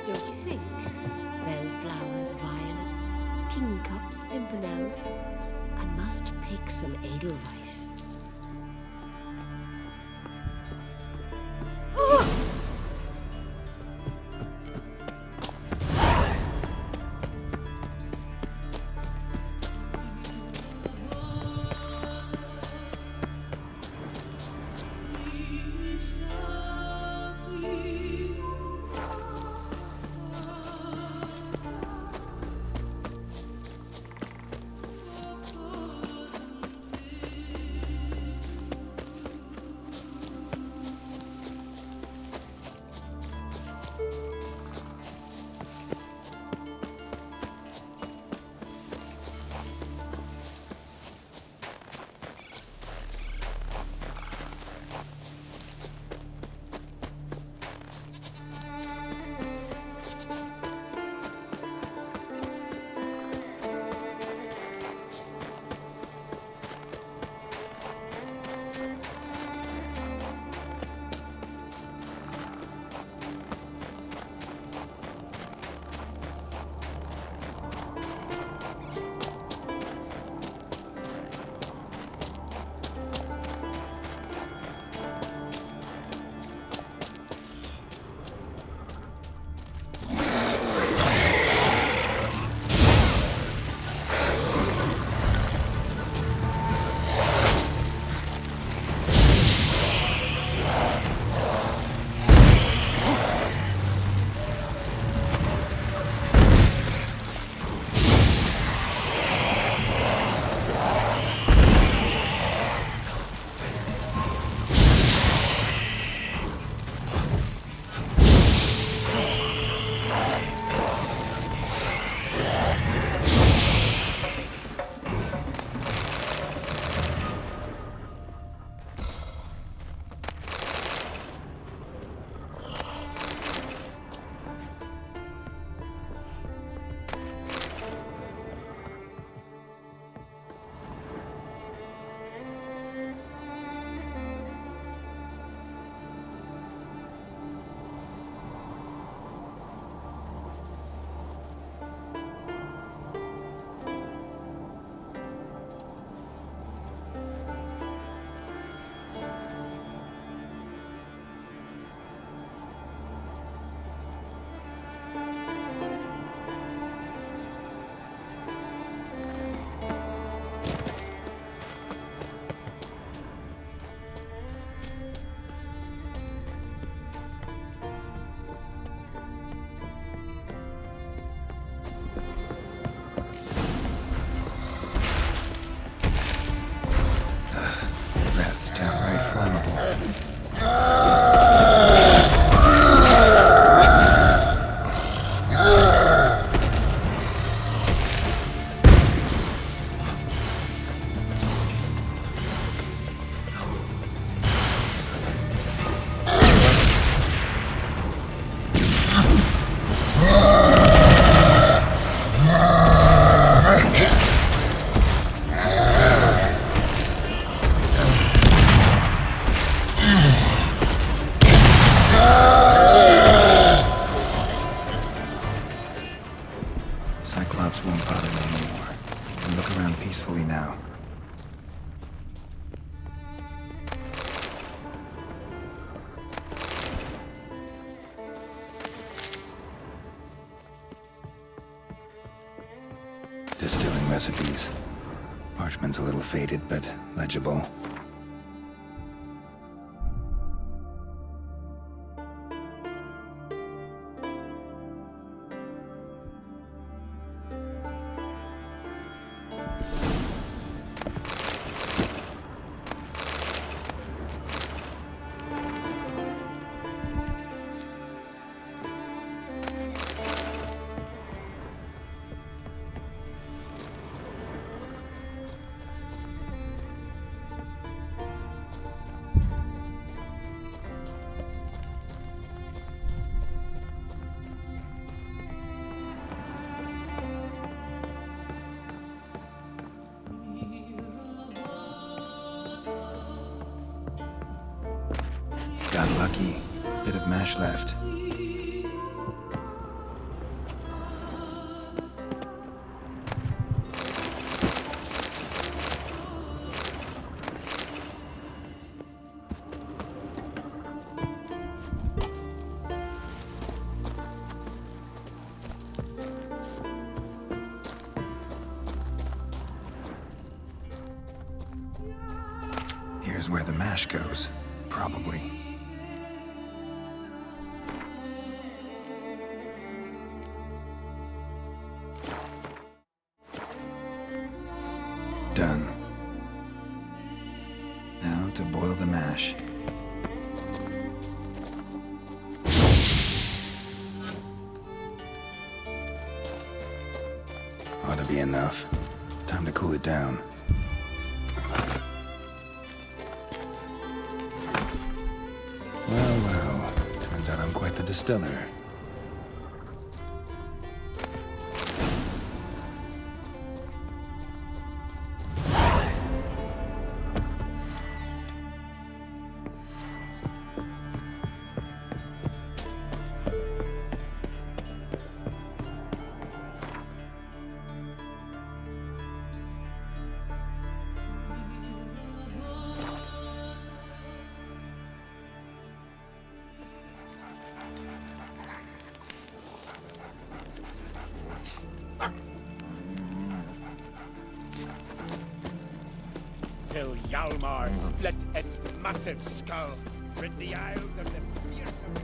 Don't you think? Bellflowers, violets, kingcups, pimpernels. I must pick some edelweiss. recipes. Parchment's a little faded, but legible. Got lucky. Bit of mash left. Here's where the mash goes, probably. Done. Now to boil the mash. Ought to be enough. Time to cool it down. Well, turns out I'm quite the distiller. Till Hjalmar split its massive skull, rid the Isles of this fearsome...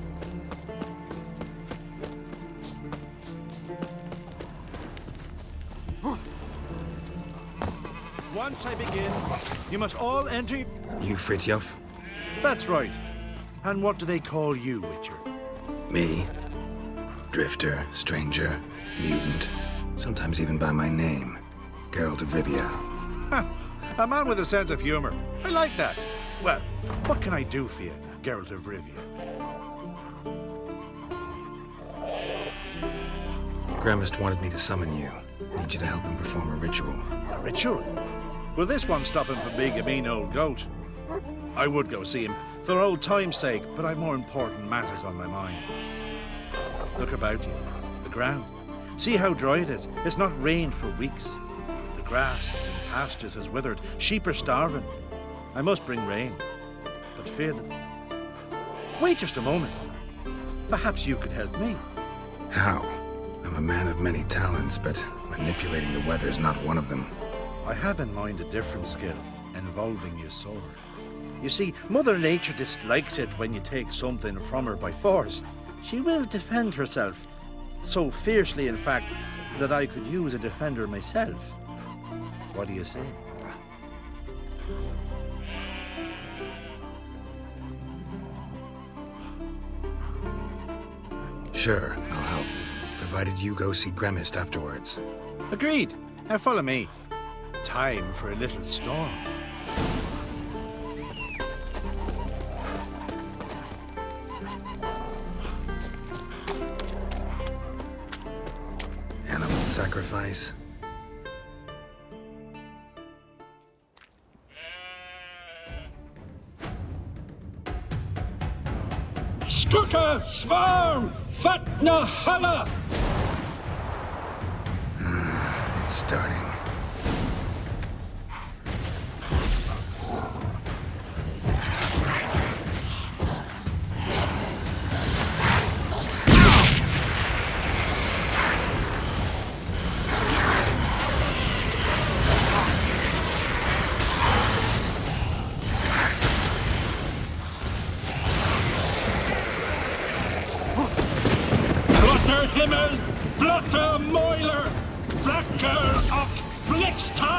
Once I begin, you must all enter... You Fritjof? That's right. And what do they call you, Witcher? Me? Drifter, stranger, mutant. Sometimes even by my name. Geralt of Rivia. A man with a sense of humor. I like that. Well, what can I do for you, Geralt of Rivia? Gremist wanted me to summon you. Need you to help him perform a ritual. A ritual? Will this one stop him from being a mean old goat? I would go see him for old time's sake, but I've more important matters on my mind. Look about you. The ground. See how dry it is. It's not rained for weeks. The grass and pastures has withered. Sheep are starving. I must bring rain, but fear that... Wait just a moment. Perhaps you could help me. How? I'm a man of many talents, but manipulating the weather's not one of them. I have in mind a different skill, involving your sword. You see, Mother Nature dislikes it when you take something from her by force. She will defend herself. So fiercely, in fact, that I could use a defender myself. What do you say? Sure, I'll help. Provided you go see Gremist afterwards. Agreed. Now follow me. Time for a little storm. Animal sacrifice? Skuka Svarm Fatna Hala! It's starting. Brata Moiler, Flacker of Flixtar!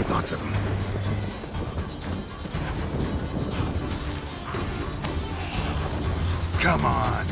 Lots of them. Come on.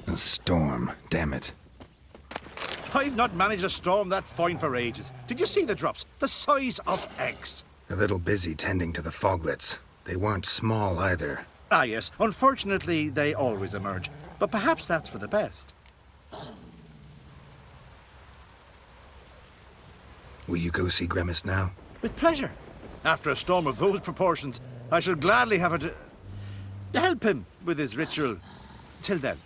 A storm, damn it. I've not managed a storm that fine for ages. Did you see the drops? The size of eggs. A little busy tending to the foglets. They weren't small either. Ah, yes. Unfortunately, they always emerge. But perhaps that's for the best. Will you go see Grimace now? With pleasure. After a storm of those proportions, I should gladly have her to help him with his ritual. Till then.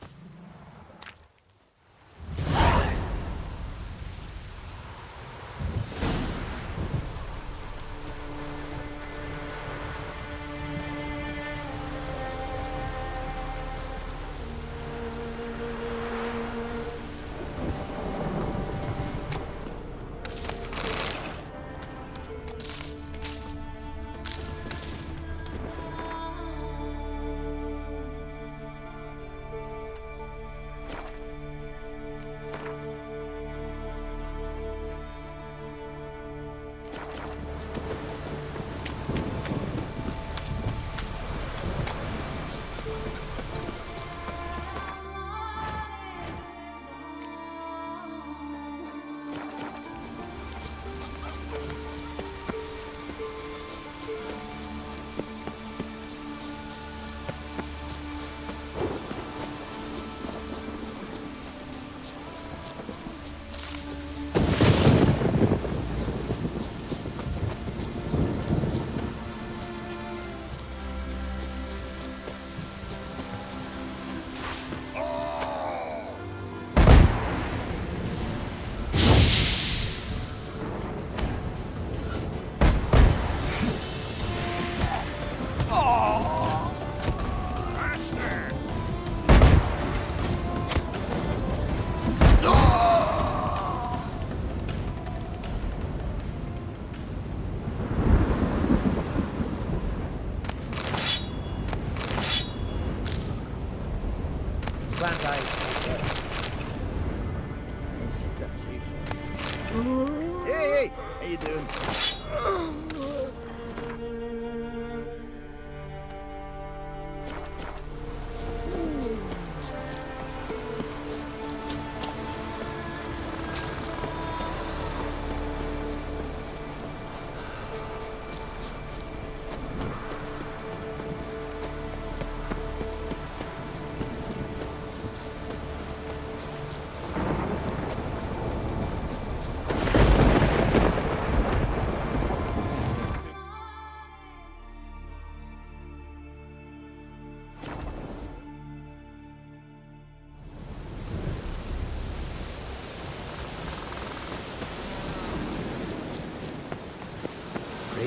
Hey, how you doing?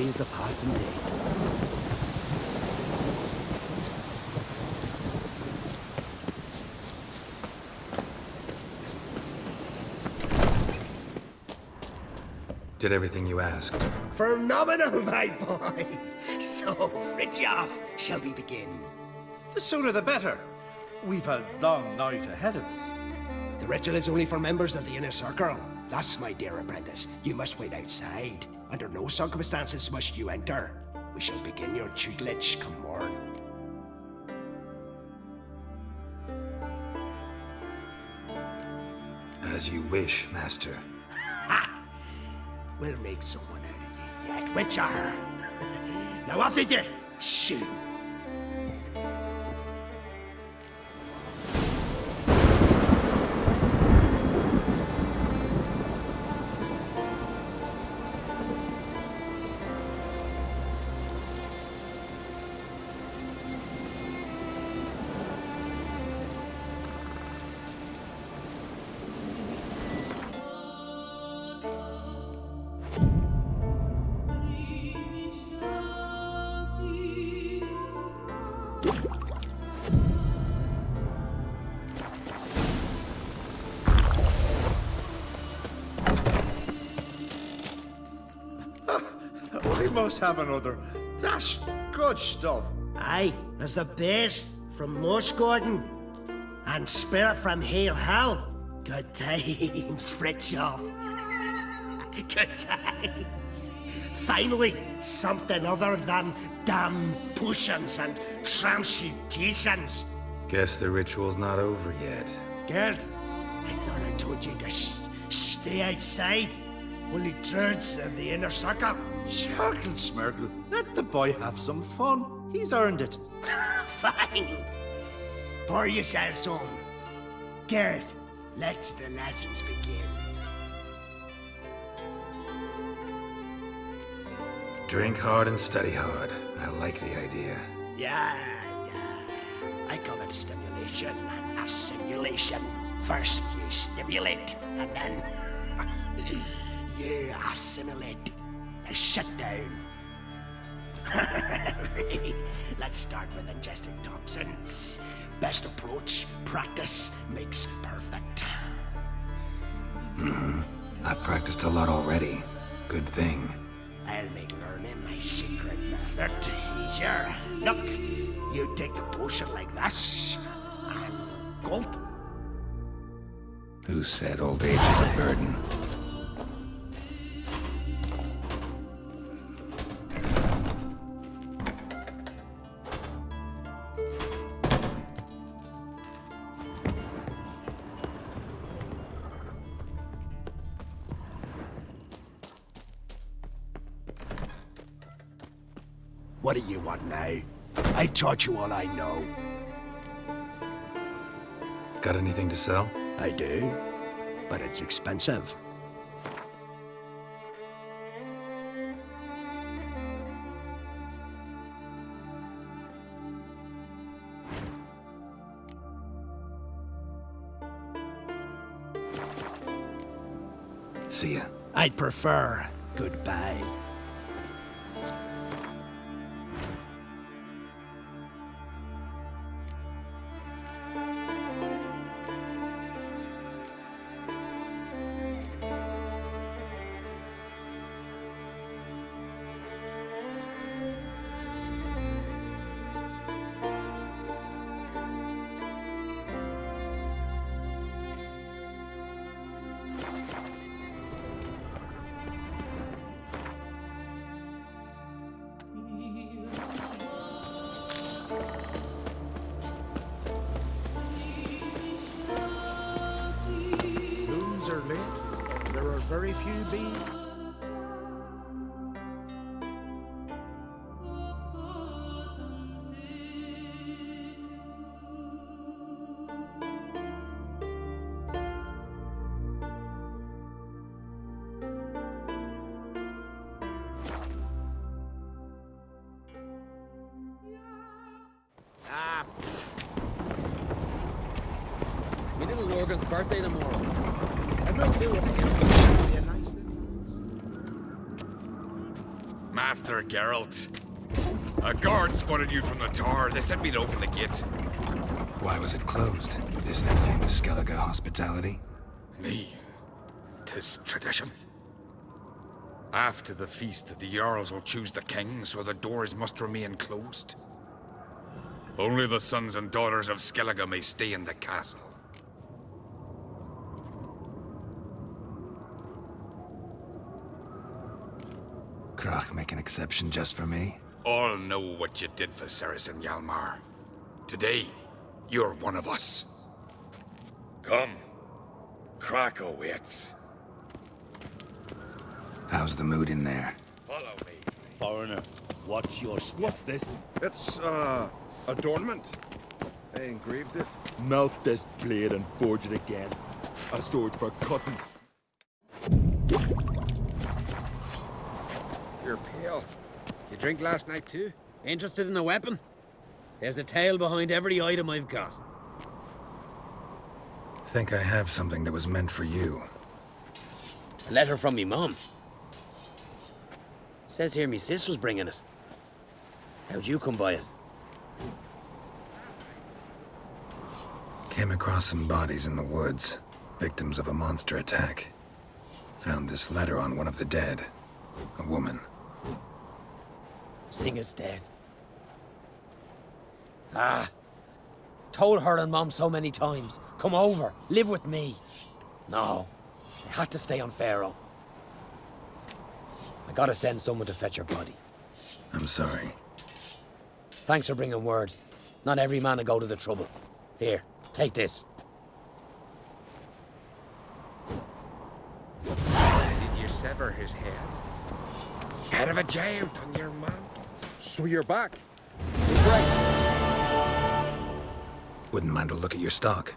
seize the passing day. Did everything you asked. Phenomenal, my boy. So, Fritjof, shall we begin? The sooner the better. We've a long night ahead of us. The ritual is only for members of the inner circle. Thus, my dear apprentice, you must wait outside. Under no circumstances must you enter. We shall begin your tutelage come morn. As you wish, Master. We'll make someone out of you yet, Witcher. Now off with you! Shoot! We must have another. That's good stuff. Aye, there's the base from Mosh Gordon and Spirit from Hale Hell. Good times, Fritjof. Good times. Finally, something other than damn potions and transmutations. Guess the ritual's not over yet. Gerd, I thought I told you to stay outside. Only druids in the inner circle. Smirkle, Smirkle. Let the boy have some fun. He's earned it. Fine. Pour yourselves home. Gerd, let the lessons begin. Drink hard and study hard. I like the idea. Yeah. I call it stimulation and assimilation. First you stimulate, and then you assimilate. Now shut down. Let's start with ingesting toxins. Best approach, practice makes perfect. I've practiced a lot already. Good thing. I'll make learning my secret method easier. Look, you take the potion like this, and gulp. Who said old age is a burden? What do you want now? I taught you all I know. Got anything to sell? I do, but it's expensive. See ya. I'd prefer goodbye. Moons are lit. There are very few bees. My little Morgan's birthday tomorrow. I've no clue what to do. Be a nice little Master Geralt. A guard spotted you from the tower. They sent me to open the gate. Why was it closed? Is that famous Skellige hospitality? Me. 'Tis tradition. After the feast, the Jarls will choose the king, so the doors must remain closed. Only the sons and daughters of Skellige may stay in the castle. Crach make an exception just for me? All know what you did for Saracen Hjalmar. Today, you're one of us. Come. Crach awaits. How's the mood in there? Follow me. Foreigner, what's your step? What's this? It's, adornment. I engraved it. Melt this blade and forge it again. A sword for cutting. You're pale. You drink last night too? Interested in a weapon? There's a tale behind every item I've got. Think I have something that was meant for you. A letter from me mum. Says here me sis was bringing it. How'd you come by it? Came across some bodies in the woods, victims of a monster attack. Found this letter on one of the dead. A woman. Singa's dead. Ah. Told her and Mom so many times. Come over, live with me. No. I had to stay on Pharaoh. I gotta send someone to fetch her body. I'm sorry. Thanks for bringing word. Not every man will go to the trouble. Here, take this. Did you sever his head? Head of a giant on your man. So you're back. He's right. Wouldn't mind a look at your stock.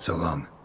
So long.